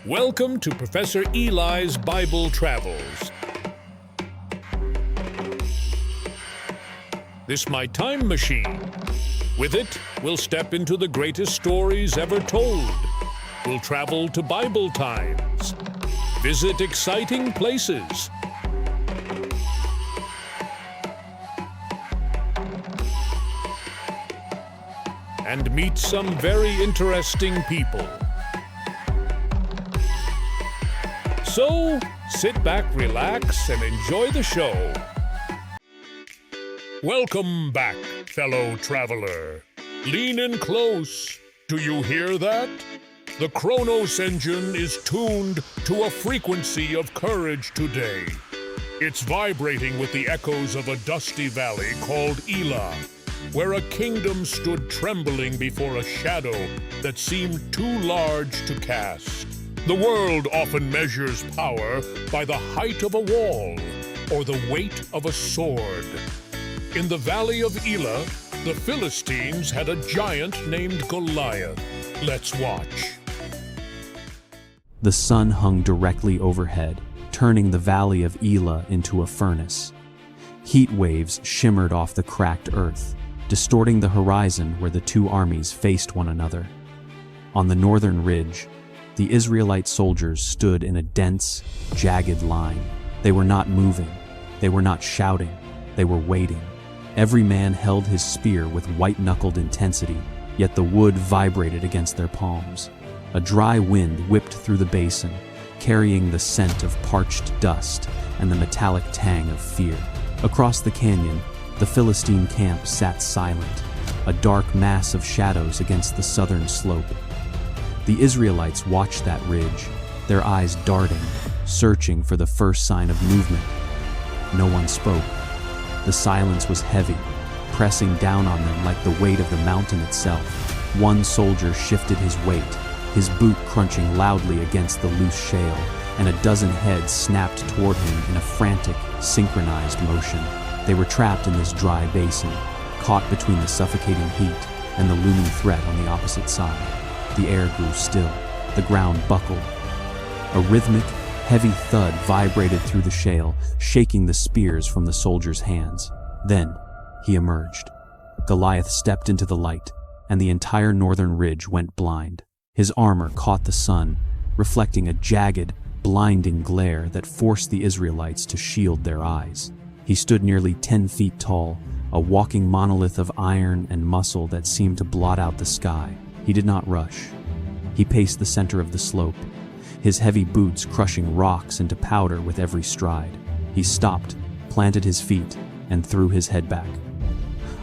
Welcome to Professor Eli's Bible Travels. This my time machine. With it, we'll step into the greatest stories ever told. We'll travel to Bible times, visit exciting places, and meet some very interesting people. So, sit back, relax, and enjoy the show. Welcome back, fellow traveler. Lean in close. Do you hear that? The Kronos engine is tuned to a frequency of courage today. It's vibrating with the echoes of a dusty valley called Elah, where a kingdom stood trembling before a shadow that seemed too large to cast. The world often measures power by the height of a wall or the weight of a sword. In the valley of Elah, the Philistines had a giant named Goliath. Let's watch. The sun hung directly overhead, turning the valley of Elah into a furnace. Heat waves shimmered off the cracked earth, distorting the horizon where the two armies faced one another. On the northern ridge, the Israelite soldiers stood in a dense, jagged line. They were not moving, they were not shouting, they were waiting. Every man held his spear with white-knuckled intensity, yet the wood vibrated against their palms. A dry wind whipped through the basin, carrying the scent of parched dust and the metallic tang of fear. Across the canyon, the Philistine camp sat silent, a dark mass of shadows against the southern slope. The Israelites watched that ridge, their eyes darting, searching for the first sign of movement. No one spoke. The silence was heavy, pressing down on them like the weight of the mountain itself. One soldier shifted his weight, his boot crunching loudly against the loose shale, and a dozen heads snapped toward him in a frantic, synchronized motion. They were trapped in this dry basin, caught between the suffocating heat and the looming threat on the opposite side. The air grew still, the ground buckled. A rhythmic, heavy thud vibrated through the shale, shaking the spears from the soldiers' hands. Then, he emerged. Goliath stepped into the light, and the entire northern ridge went blind. His armor caught the sun, reflecting a jagged, blinding glare that forced the Israelites to shield their eyes. He stood nearly 10 feet tall, a walking monolith of iron and muscle that seemed to blot out the sky. He did not rush. He paced the center of the slope, his heavy boots crushing rocks into powder with every stride. He stopped, planted his feet, and threw his head back.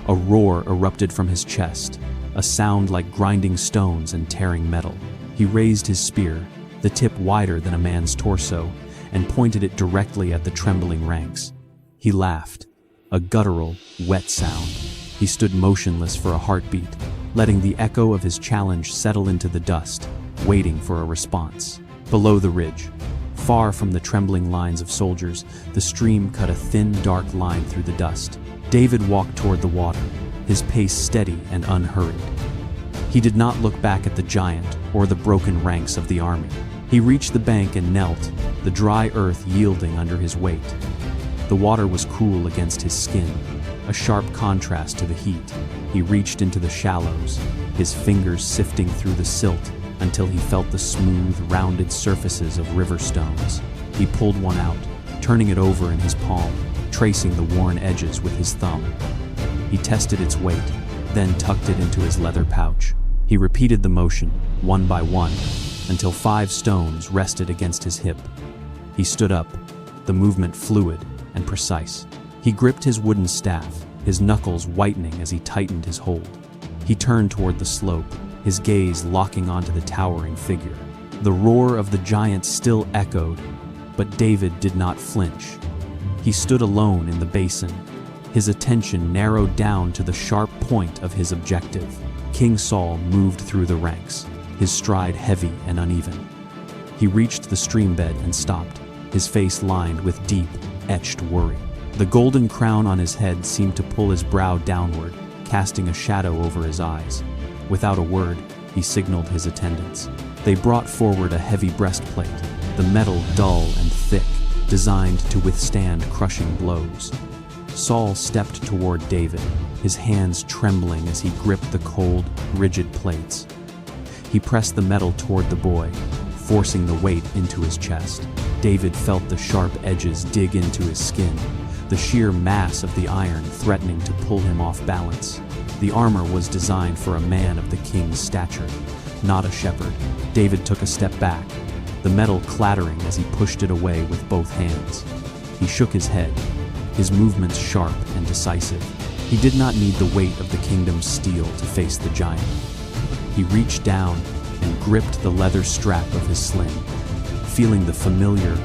A roar erupted from his chest, a sound like grinding stones and tearing metal. He raised his spear, the tip wider than a man's torso, and pointed it directly at the trembling ranks. He laughed, a guttural, wet sound. He stood motionless for a heartbeat, letting the echo of his challenge settle into the dust, waiting for a response. Below the ridge, far from the trembling lines of soldiers, the stream cut a thin, dark line through the dust. David walked toward the water, his pace steady and unhurried. He did not look back at the giant or the broken ranks of the army. He reached the bank and knelt, the dry earth yielding under his weight. The water was cool against his skin, a sharp contrast to the heat. He reached into the shallows, his fingers sifting through the silt until he felt the smooth, rounded surfaces of river stones. He pulled one out, turning it over in his palm, tracing the worn edges with his thumb. He tested its weight, then tucked it into his leather pouch. He repeated the motion, one by one, until 5 stones rested against his hip. He stood up, the movement fluid and precise. He gripped his wooden staff, his knuckles whitening as he tightened his hold. He turned toward the slope, his gaze locking onto the towering figure. The roar of the giant still echoed, but David did not flinch. He stood alone in the basin, his attention narrowed down to the sharp point of his objective. King Saul moved through the ranks, his stride heavy and uneven. He reached the stream bed and stopped, his face lined with deep, etched worry. The golden crown on his head seemed to pull his brow downward, casting a shadow over his eyes. Without a word, he signaled his attendants. They brought forward a heavy breastplate, the metal dull and thick, designed to withstand crushing blows. Saul stepped toward David, his hands trembling as he gripped the cold, rigid plates. He pressed the metal toward the boy, forcing the weight into his chest. David felt the sharp edges dig into his skin, the sheer mass of the iron threatening to pull him off balance. The armor was designed for a man of the king's stature, not a shepherd. David took a step back, the metal clattering as he pushed it away with both hands. He shook his head, his movements sharp and decisive. He did not need the weight of the kingdom's steel to face the giant. He reached down and gripped the leather strap of his sling, feeling the familiar,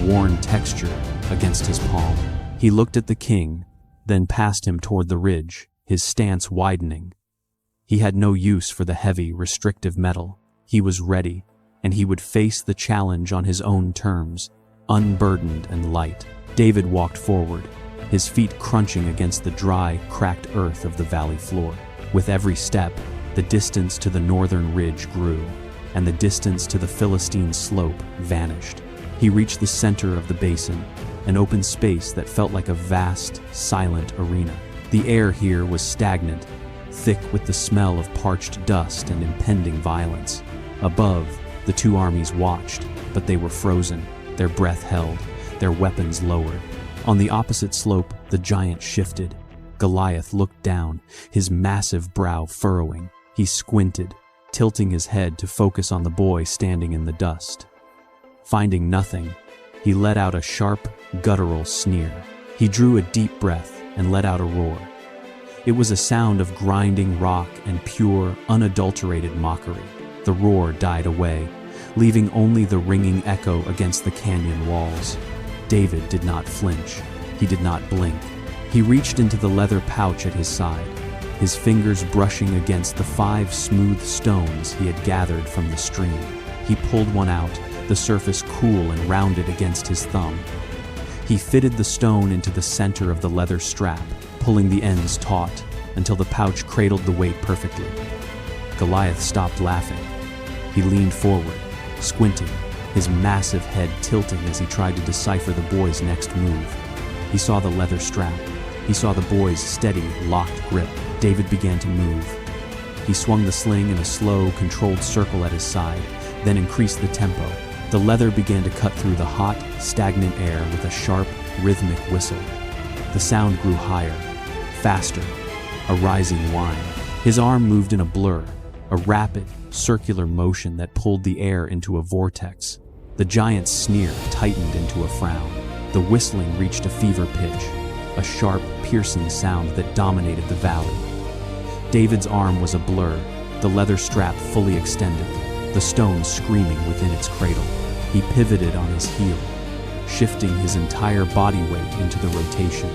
worn texture against his palm. He looked at the king, then passed him toward the ridge, his stance widening. He had no use for the heavy, restrictive metal. He was ready, and he would face the challenge on his own terms, unburdened and light. David walked forward, his feet crunching against the dry, cracked earth of the valley floor. With every step, the distance to the northern ridge grew, and the distance to the Philistine slope vanished. He reached the center of the basin, an open space that felt like a vast, silent arena. The air here was stagnant, thick with the smell of parched dust and impending violence. Above, the two armies watched, but they were frozen, their breath held, their weapons lowered. On the opposite slope, the giant shifted. Goliath looked down, his massive brow furrowing. He squinted, tilting his head to focus on the boy standing in the dust. Finding nothing, he let out a sharp, guttural sneer. He drew a deep breath and let out a roar. It was a sound of grinding rock and pure, unadulterated mockery. The roar died away, leaving only the ringing echo against the canyon walls. David did not flinch. He did not blink. He reached into the leather pouch at his side, his fingers brushing against the 5 smooth stones he had gathered from the stream. He pulled one out, the surface cool and rounded against his thumb. He fitted the stone into the center of the leather strap, pulling the ends taut until the pouch cradled the weight perfectly. Goliath stopped laughing. He leaned forward, squinting, his massive head tilting as he tried to decipher the boy's next move. He saw the leather strap. He saw the boy's steady, locked grip. David began to move. He swung the sling in a slow, controlled circle at his side, then increased the tempo. The leather began to cut through the hot, stagnant air with a sharp, rhythmic whistle. The sound grew higher, faster, a rising whine. His arm moved in a blur, a rapid, circular motion that pulled the air into a vortex. The giant's sneer tightened into a frown. The whistling reached a fever pitch, a sharp, piercing sound that dominated the valley. David's arm was a blur, the leather strap fully extended, the stone screaming within its cradle. He pivoted on his heel, shifting his entire body weight into the rotation.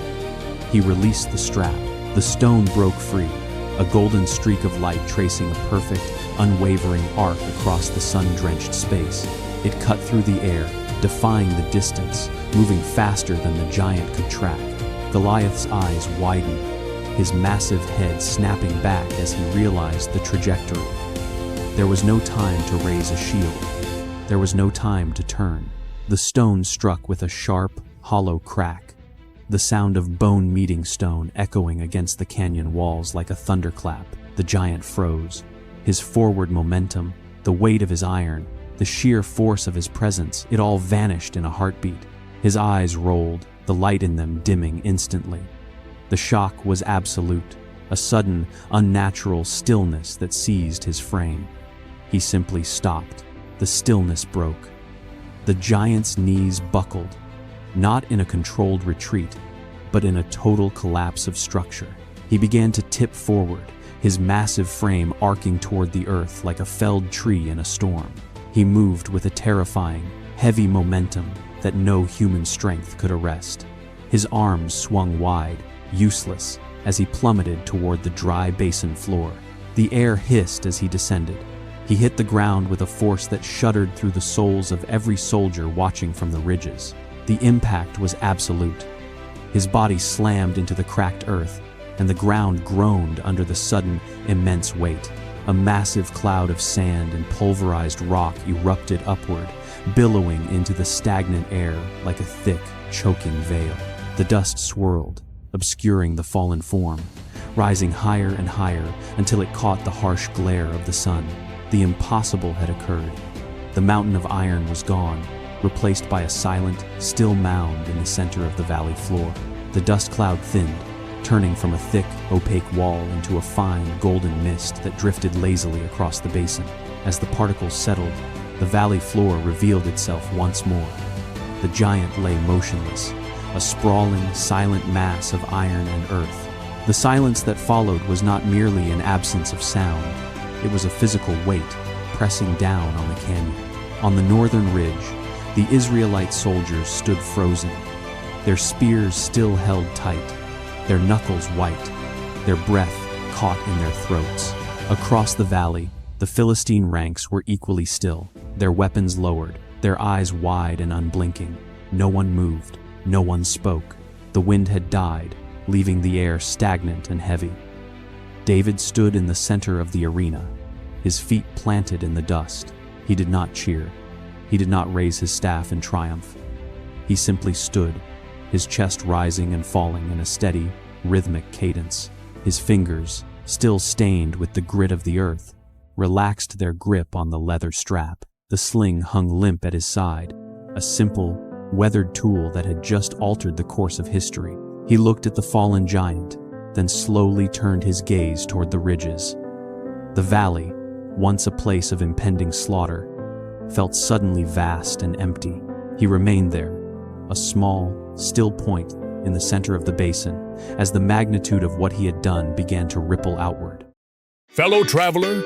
He released the strap. The stone broke free, a golden streak of light tracing a perfect, unwavering arc across the sun-drenched space. It cut through the air, defying the distance, moving faster than the giant could track. Goliath's eyes widened, his massive head snapping back as he realized the trajectory. There was no time to raise a shield. There was no time to turn. The stone struck with a sharp, hollow crack, the sound of bone meeting stone echoing against the canyon walls like a thunderclap. The giant froze. His forward momentum, the weight of his iron, the sheer force of his presence, it all vanished in a heartbeat. His eyes rolled, the light in them dimming instantly. The shock was absolute, a sudden, unnatural stillness that seized his frame. He simply stopped. The stillness broke. The giant's knees buckled, not in a controlled retreat, but in a total collapse of structure. He began to tip forward, his massive frame arcing toward the earth like a felled tree in a storm. He moved with a terrifying, heavy momentum that no human strength could arrest. His arms swung wide, useless, as he plummeted toward the dry basin floor. The air hissed as he descended. He hit the ground with a force that shuddered through the souls of every soldier watching from the ridges. The impact was absolute. His body slammed into the cracked earth, and the ground groaned under the sudden, immense weight. A massive cloud of sand and pulverized rock erupted upward, billowing into the stagnant air like a thick, choking veil. The dust swirled, obscuring the fallen form, rising higher and higher until it caught the harsh glare of the sun. The impossible had occurred. The mountain of iron was gone, replaced by a silent, still mound in the center of the valley floor. The dust cloud thinned, turning from a thick, opaque wall into a fine, golden mist that drifted lazily across the basin. As the particles settled, the valley floor revealed itself once more. The giant lay motionless, a sprawling, silent mass of iron and earth. The silence that followed was not merely an absence of sound. It was a physical weight pressing down on the canyon. On the northern ridge, the Israelite soldiers stood frozen, their spears still held tight, their knuckles white, their breath caught in their throats. Across the valley, the Philistine ranks were equally still, their weapons lowered, their eyes wide and unblinking. No one moved, no one spoke. The wind had died, leaving the air stagnant and heavy. David stood in the center of the arena, his feet planted in the dust. He did not cheer. He did not raise his staff in triumph. He simply stood, his chest rising and falling in a steady, rhythmic cadence. His fingers, still stained with the grit of the earth, relaxed their grip on the leather strap. The sling hung limp at his side, a simple, weathered tool that had just altered the course of history. He looked at the fallen giant, then slowly turned his gaze toward the ridges. The valley, once a place of impending slaughter, felt suddenly vast and empty. He remained there, a small, still point in the center of the basin, as the magnitude of what he had done began to ripple outward. Fellow traveler,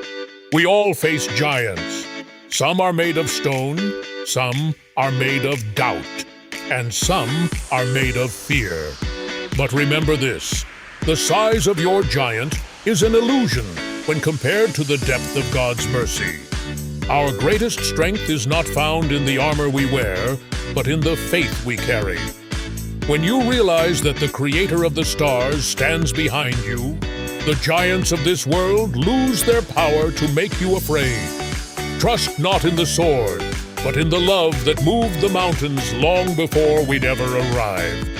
we all face giants. Some are made of stone, some are made of doubt, and some are made of fear. But remember this, the size of your giant is an illusion when compared to the depth of God's mercy. Our greatest strength is not found in the armor we wear, but in the faith we carry. When you realize that the Creator of the stars stands behind you, the giants of this world lose their power to make you afraid. Trust not in the sword, but in the love that moved the mountains long before we'd ever arrived.